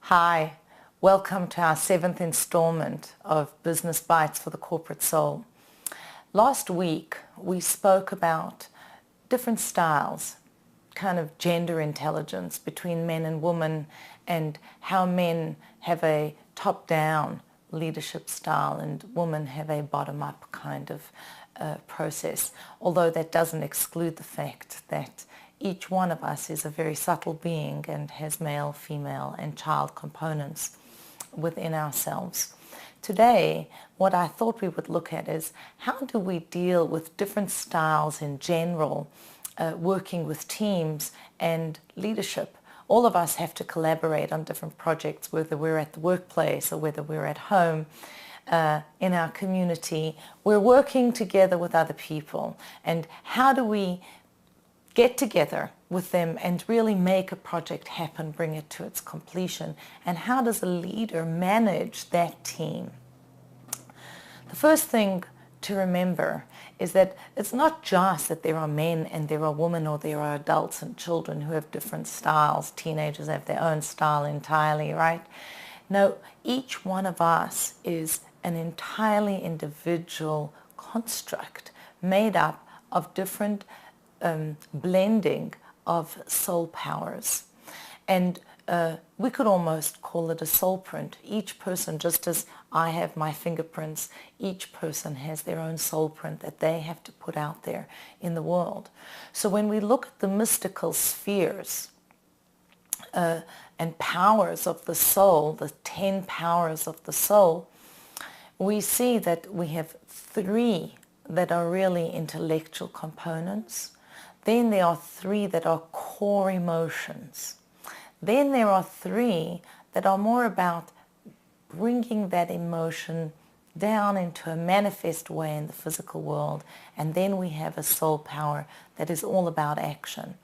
Hi, welcome to our 7th installment of Business Bytes for the Corporate Soul. Last week we spoke about different styles, kind of gender intelligence between men and women, and how men have a top-down leadership style and women have a bottom-up kind of process, although that doesn't exclude the fact that each one of us is a very subtle being and has male, female, and child components within ourselves. Today, what I thought we would look at is how do we deal with different styles in general, working with teams and leadership. All of us have to collaborate on different projects, whether we're at the workplace or whether we're at home. In our community, we're working together with other people, and how do we get together with them and really make a project happen, bring it to its completion, and how does a leader manage that team? The first thing to remember is that it's not just that there are men and there are women or there are adults and children who have different styles. Teenagers have their own style entirely, right? No, each one of us is an entirely individual construct made up of different blending of soul powers. And we could almost call it a soul print. Each person, just as I have my fingerprints, each person has their own soul print that they have to put out there in the world. So when we look at the mystical spheres and powers of the soul, the 10 powers of the soul, we see that we have 3 that are really intellectual components. Then there are 3 that are core emotions. Then there are 3 that are more about bringing that emotion down into a manifest way in the physical world. And then we have a soul power that is all about action.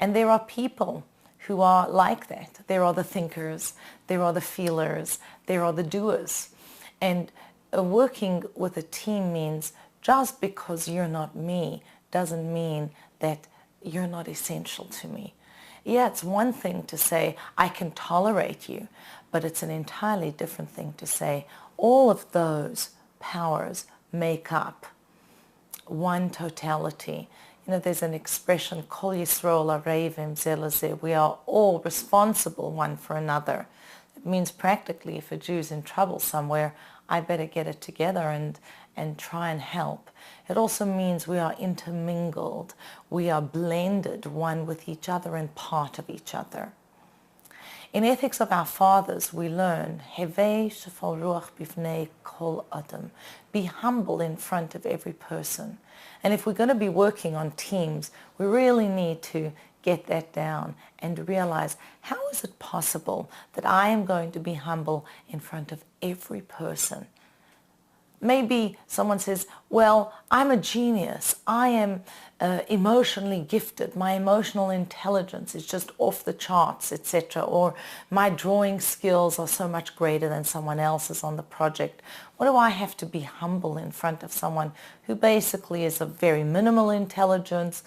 And there are people who are like that. There are the thinkers, there are the feelers, there are the doers. And working with a team means just because you're not me doesn't mean that you're not essential to me. Yeah, it's one thing to say, I can tolerate you, but it's an entirely different thing to say, all of those powers make up one totality. You know, there's an expression, Kol Yisrael arevim ze lezeh, we are all responsible one for another. It means practically if a Jew's in trouble somewhere, I better get it together and try and help. It also means we are intermingled. We are blended one with each other and part of each other. In Ethics of Our Fathers, we learn, Hevei shefal ruach bifnei kol adam. Be humble in front of every person. And if we're going to be working on teams, we really need to get that down and realize, how is it possible that I am going to be humble in front of every person? Maybe someone says, well, I'm a genius. I am emotionally gifted. My emotional intelligence is just off the charts, etc. Or my drawing skills are so much greater than someone else's on the project. What do I have to be humble in front of someone who basically is of very minimal intelligence,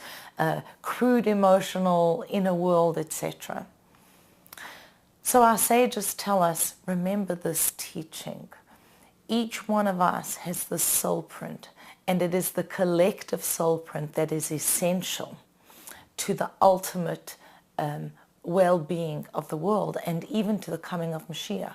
crude emotional inner world, etc.? So our sages tell us, remember this teaching. Each one of us has the soul print, and it is the collective soul print that is essential to the ultimate well-being of the world and even to the coming of Mashiach.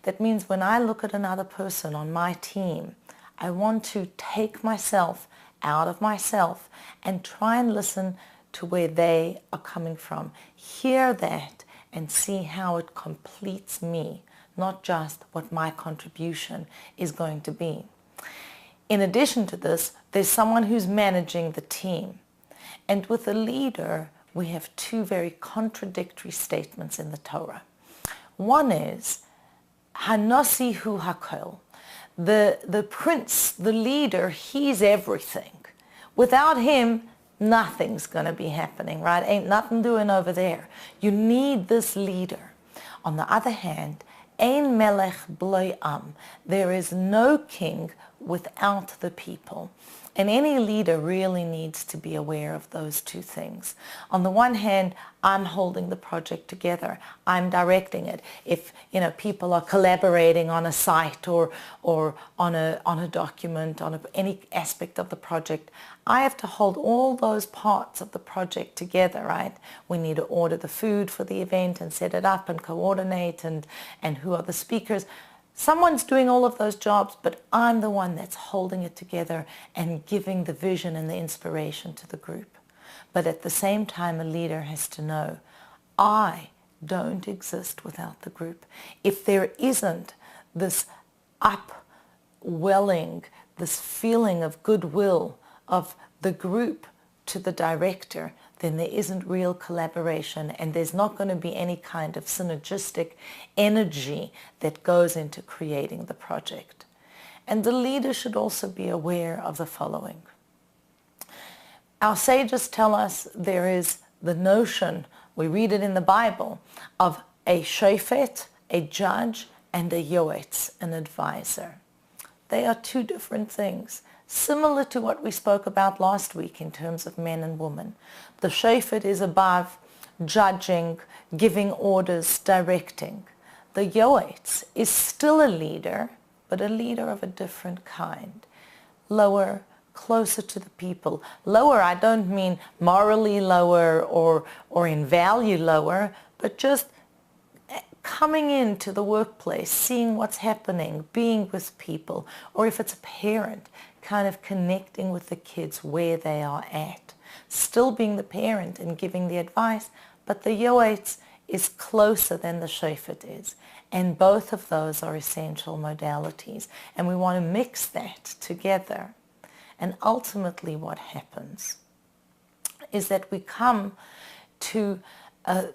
That means when I look at another person on my team, I want to take myself out of myself and try and listen to where they are coming from. Hear that and see how it completes me, not just what my contribution is going to be. In addition to this, there's someone who's managing the team. And with a leader, we have 2 very contradictory statements in the Torah. One is, Hanasi hu hakol. The prince, the leader, he's everything. Without him, nothing's going to be happening, right? Ain't nothing doing over there. You need this leader. On the other hand, Ein melech b'lo am. There is no king without the people. And any leader really needs to be aware of those two things. On the one hand, I'm holding the project together. I'm directing it. If people are collaborating on a site or on a document, on any aspect of the project, I have to hold all those parts of the project together, right? We need to order the food for the event and set it up and coordinate and who are the speakers. Someone's doing all of those jobs, but I'm the one that's holding it together and giving the vision and the inspiration to the group. But at the same time, a leader has to know, I don't exist without the group. If there isn't this upwelling, this feeling of goodwill of the group to the director, then there isn't real collaboration, and there's not going to be any kind of synergistic energy that goes into creating the project. And the leader should also be aware of the following. Our sages tell us there is the notion, we read it in the Bible, of a shofet, a judge, and a yoetz, an advisor. They are two different things. Similar to what we spoke about last week in terms of men and women. The shofet is above, judging, giving orders, directing. The yoetz is still a leader, but a leader of a different kind. Lower, closer to the people. Lower, I don't mean morally lower or in value lower, but just coming into the workplace, seeing what's happening, being with people, or if it's a parent, kind of connecting with the kids where they are at. Still being the parent and giving the advice, but the yoetz is closer than the shofet is. And both of those are essential modalities. And we want to mix that together. And ultimately what happens is that we come to a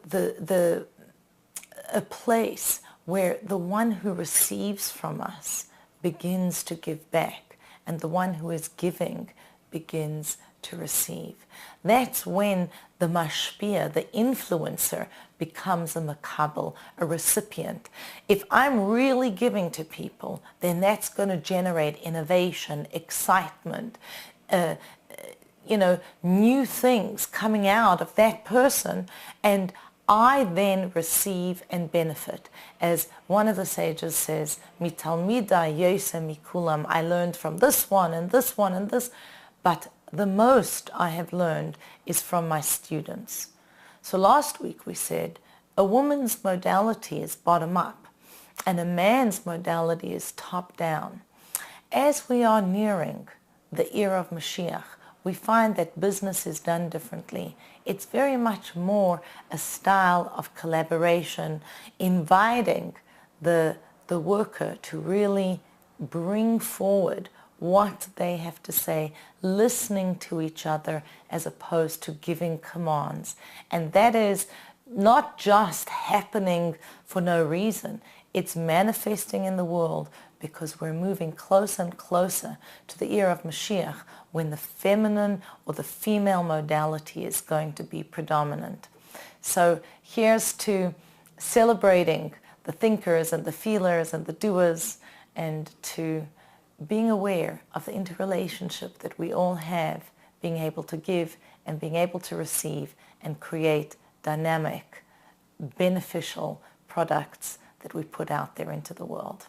place where the one who receives from us begins to give back, and the one who is giving begins to receive. That's when the mashpia, the influencer, becomes a makabel, a recipient. If I'm really giving to people, then that's going to generate innovation, excitement, new things coming out of that person, and I then receive and benefit. As one of the sages says, mitalmida yose mikulam, I learned from this one and this one and this, but the most I have learned is from my students. So last week we said a woman's modality is bottom up and a man's modality is top down. As we are nearing the era of Mashiach, we find that business is done differently. It's very much more a style of collaboration, inviting the worker to really bring forward what they have to say, listening to each other as opposed to giving commands. And that is not just happening for no reason. It's manifesting in the world because we're moving closer and closer to the era of Mashiach, when the feminine or the female modality is going to be predominant. So here's to celebrating the thinkers and the feelers and the doers, and to being aware of the interrelationship that we all have, being able to give and being able to receive and create dynamic, beneficial products that we put out there into the world.